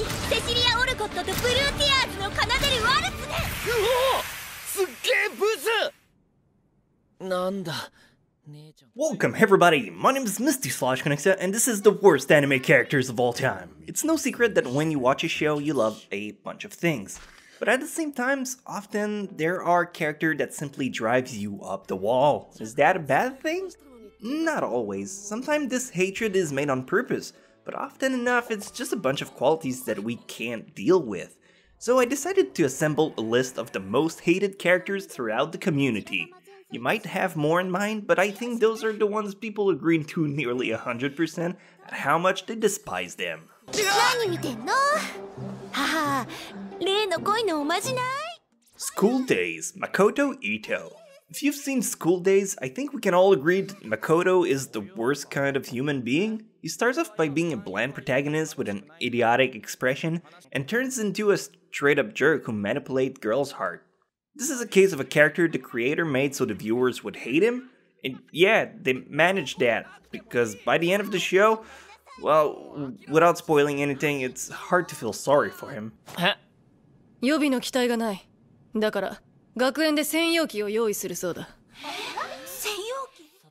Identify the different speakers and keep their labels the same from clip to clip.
Speaker 1: セシリア・オルコットとブルーティアーズの奏でるワルツね。
Speaker 2: すっげえブスなんだ。
Speaker 3: Welcome everybody, my name is Misty Slosh Connecta, and this is the worst anime characters of all time. It's no secret that when you watch a show, you love a bunch of things. But at the same time, often there are characters that simply drives you up the wall. Is that a bad thing? Not always. Sometimes this hatred is made on purpose, but often enough it's just a bunch of qualities that we can't deal with. So I decided to assemble a list of the most hated characters throughout the community. You might have more in mind, but I think those are the ones people agreed to nearly 100% at how much they despise them. School Days, Makoto Ito. If you've seen School Days, I think we can all agree that Makoto is the worst kind of human being. He starts off by being a bland protagonist with an idiotic expression, and turns into a straight-up jerk who manipulates girls' heart. This is a case of a character the creator made so the viewers would hate him, and yeah, they managed that, because by the end of the show, well, without spoiling anything, it's hard to feel sorry for him.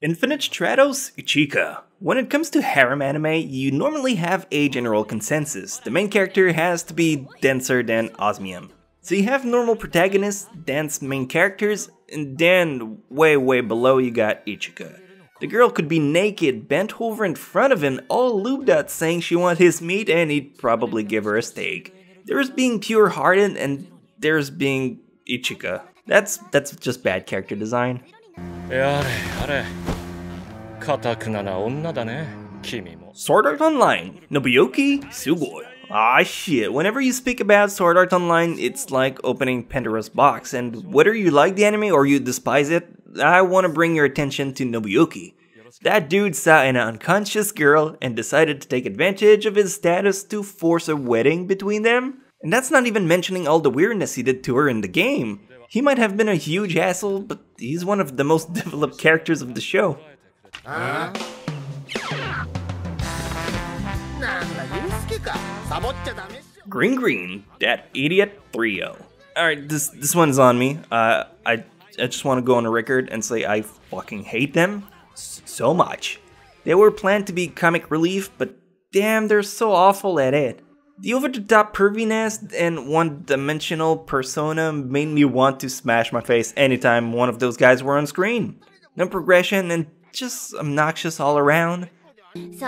Speaker 3: Infinite Stratos Ichika. When it comes to harem anime, you normally have a general consensus. The main character has to be denser than osmium. So you have normal protagonists, dense main characters, and then way below you got Ichika. The girl could be naked, bent over in front of him, all lubed out saying she wants his meat, and he'd probably give her a steak. There's being pure-hearted, and there's being Ichika. That's just bad character design. Sword Art Online, Nobuyuki Sugoi. Ah shit, whenever you speak about Sword Art Online, it's like opening Pandora's box, and whether you like the anime or you despise it, I want to bring your attention to Nobuyuki. That dude saw an unconscious girl and decided to take advantage of his status to force a wedding between them. And that's not even mentioning all the weirdness he did to her in the game. He might have been a huge asshole, but he's one of the most developed characters of the show. Green, that idiot trio. Alright, this one's on me. I just want to go on the record and say I fucking hate them so much. They were planned to be comic relief, but damn, they're so awful at it. The over-the-top perviness and one-dimensional persona made me want to smash my face anytime one of those guys were on screen. No progression and just obnoxious all around.
Speaker 1: What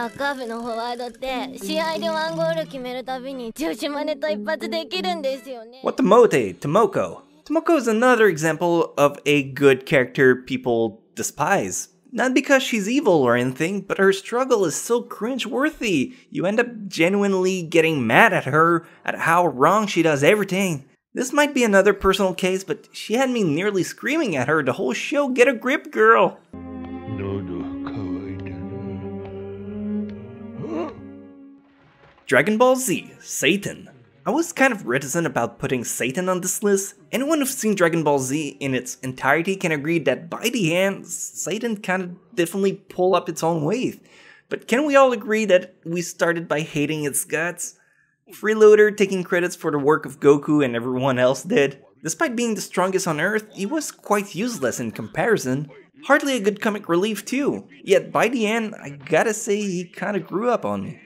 Speaker 3: the mote, Tomoko. Tomoko is another example of a good character people despise. Not because she's evil or anything, but her struggle is so cringe-worthy. You end up genuinely getting mad at her, at how wrong she does everything. This might be another personal case, but she had me nearly screaming at her the whole show, "Get a grip, girl!" Dragon Ball Z, Satan. I was kind of reticent about putting Satan on this list. Anyone who's seen Dragon Ball Z in its entirety can agree that by the end, Satan kind of definitely pulled up its own weight. But can we all agree that we started by hating its guts? Freeloader taking credits for the work of Goku and everyone else did. Despite being the strongest on Earth, he was quite useless in comparison. Hardly a good comic relief too. Yet by the end, I gotta say he kinda grew up on me.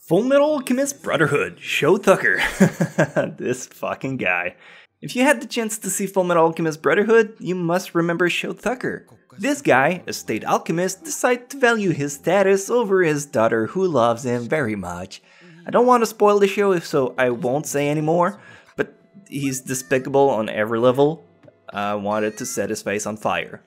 Speaker 3: Fullmetal Alchemist Brotherhood, Sho Tucker. This fucking guy. If you had the chance to see Fullmetal Alchemist Brotherhood, you must remember Sho Tucker. This guy, a state alchemist, decided to value his status over his daughter who loves him very much. I don't want to spoil the show, so I won't say anymore, but he's despicable on every level. I wanted to set his face on fire.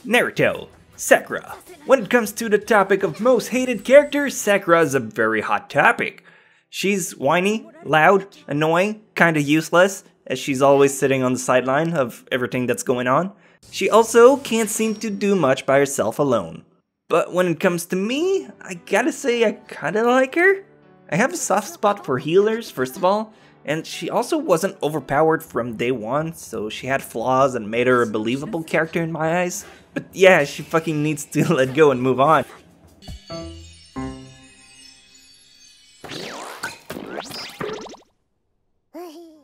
Speaker 3: Naruto, Sakura. When it comes to the topic of most hated characters, Sakura is a very hot topic. She's whiny, loud, annoying, kinda useless, as she's always sitting on the sideline of everything that's going on. She also can't seem to do much by herself alone. But when it comes to me, I gotta say I kinda like her. I have a soft spot for healers, first of all, and she also wasn't overpowered from day one, so she had flaws and made her a believable character in my eyes. But yeah, she fucking needs to let go and move on.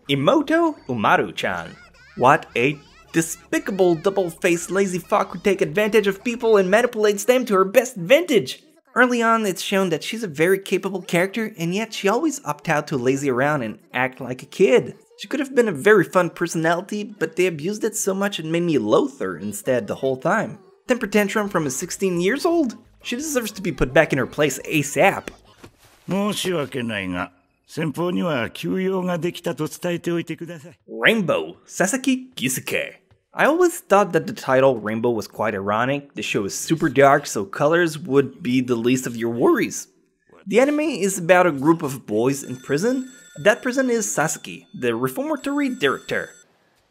Speaker 3: Imoto Umaru-chan. What a despicable double-faced lazy fuck who take advantage of people and manipulates them to her best advantage. Early on, it's shown that she's a very capable character, and yet she always opts out to lazy around and act like a kid. She could have been a very fun personality, but they abused it so much it made me loathe her instead the whole time. Temper tantrum from a 16 years old? She deserves to be put back in her place ASAP. Rainbow Sasaki Gisuke. I always thought that the title Rainbow was quite ironic. The show is super dark, so colors would be the least of your worries. The anime is about a group of boys in prison. That prison is Sasaki, the reformatory director.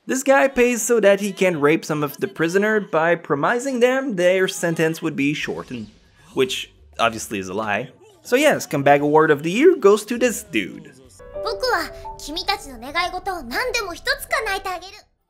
Speaker 3: This guy pays so that he can rape some of the prisoners by promising them their sentence would be shortened, which obviously is a lie. So yes, Scumbag Award of the Year goes to this dude.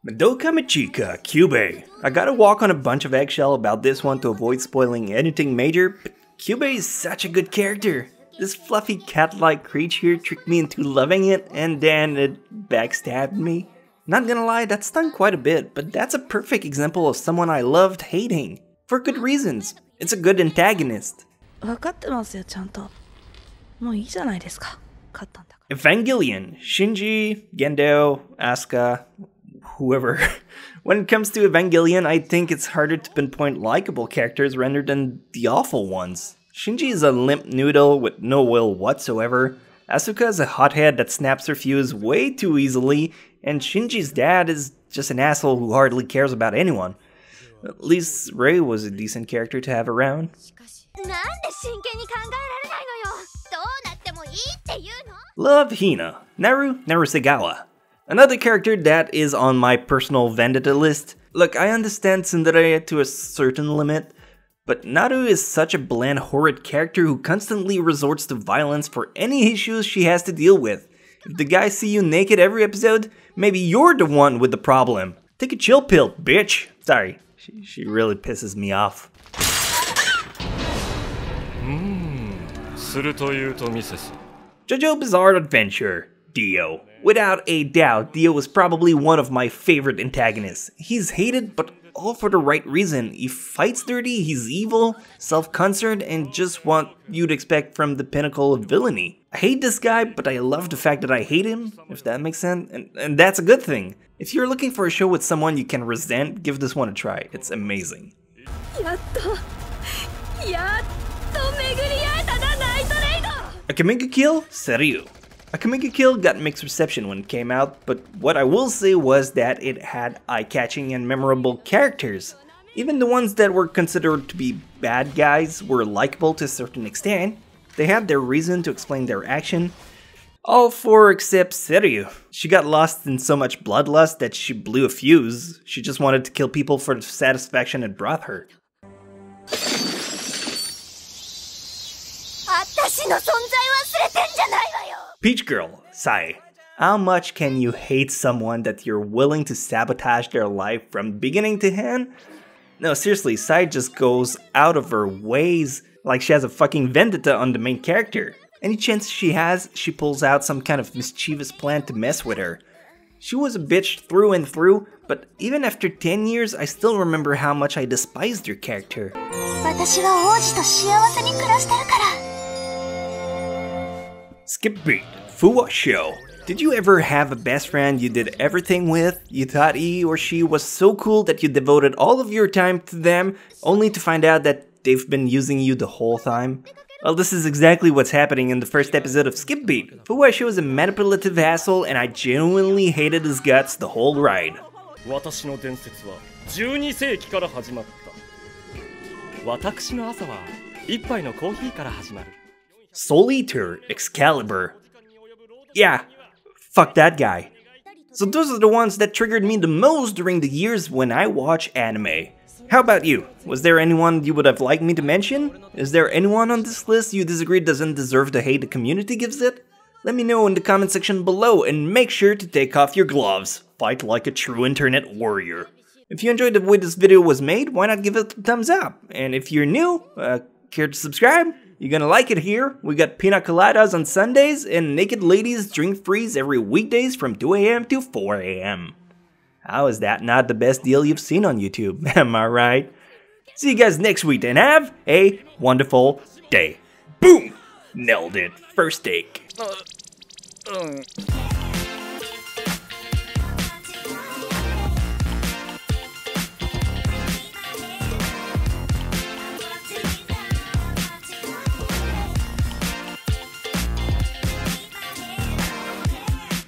Speaker 3: Madoka Machika, Kyubey. I gotta walk on a bunch of eggshell about this one to avoid spoiling anything major, but Kyubey is such a good character. This fluffy cat-like creature tricked me into loving it, and then it backstabbed me. Not gonna lie, that stung quite a bit, but that's a perfect example of someone I loved hating. For good reasons. It's a good antagonist. Evangelion, Shinji, Gendo, Asuka, whoever. When it comes to Evangelion, I think it's harder to pinpoint likable characters rather than the awful ones. Shinji is a limp noodle with no will whatsoever. Asuka is a hothead that snaps her fuse way too easily, and Shinji's dad is just an asshole who hardly cares about anyone. At least Rei was a decent character to have around. Love Hina, Naru Narusegawa. Another character that is on my personal vendetta list. Look, I understand Tsundere to a certain limit, but Naru is such a bland, horrid character who constantly resorts to violence for any issues she has to deal with. If the guys see you naked every episode, maybe you're the one with the problem. Take a chill pill, bitch. Sorry, she really pisses me off. JoJo Bizarre Adventure, Dio. Without a doubt, Dio was probably one of my favorite antagonists. He's hated, but all for the right reason. He fights dirty, he's evil, self-concerned, and just what you'd expect from the pinnacle of villainy. I hate this guy, but I love the fact that I hate him, if that makes sense, and that's a good thing. If you're looking for a show with someone you can resent, give this one a try. It's amazing. Akame Kill Seryu. Akame Kill got mixed reception when it came out, but what I will say was that it had eye-catching and memorable characters. Even the ones that were considered to be bad guys were likable to a certain extent. They had their reason to explain their action. All four except Seryu. She got lost in so much bloodlust that she blew a fuse. She just wanted to kill people for the satisfaction it brought her. Peach Girl, Sai. How much can you hate someone that you're willing to sabotage their life from beginning to end? No, seriously, Sai just goes out of her ways like she has a fucking vendetta on the main character. Any chance she has, she pulls out some kind of mischievous plan to mess with her. She was a bitch through and through, but even after 10 years, I still remember how much I despised her character. Skip beat, Fuwa Show. Did you ever have a best friend you did everything with? You thought he or she was so cool that you devoted all of your time to them, only to find out that they've been using you the whole time? Well, this is exactly what's happening in the first episode of Skip Beat. Fuwa Show is a manipulative asshole, and I genuinely hated his guts the whole ride. Soul Eater, Excalibur. Yeah, fuck that guy. So those are the ones that triggered me the most during the years when I watch anime. How about you? Was there anyone you would have liked me to mention? Is there anyone on this list you disagree doesn't deserve the hate the community gives it? Let me know in the comment section below and make sure to take off your gloves. Fight like a true internet warrior. If you enjoyed the way this video was made, why not give it a thumbs up? And if you're new, care to subscribe? You're gonna like it here. We got pina coladas on Sundays and naked ladies drink freeze every weekdays from 2 AM to 4 AM. How is that not the best deal you've seen on YouTube? Am I right? See you guys next week and have a wonderful day. Boom! Nailed it. First take.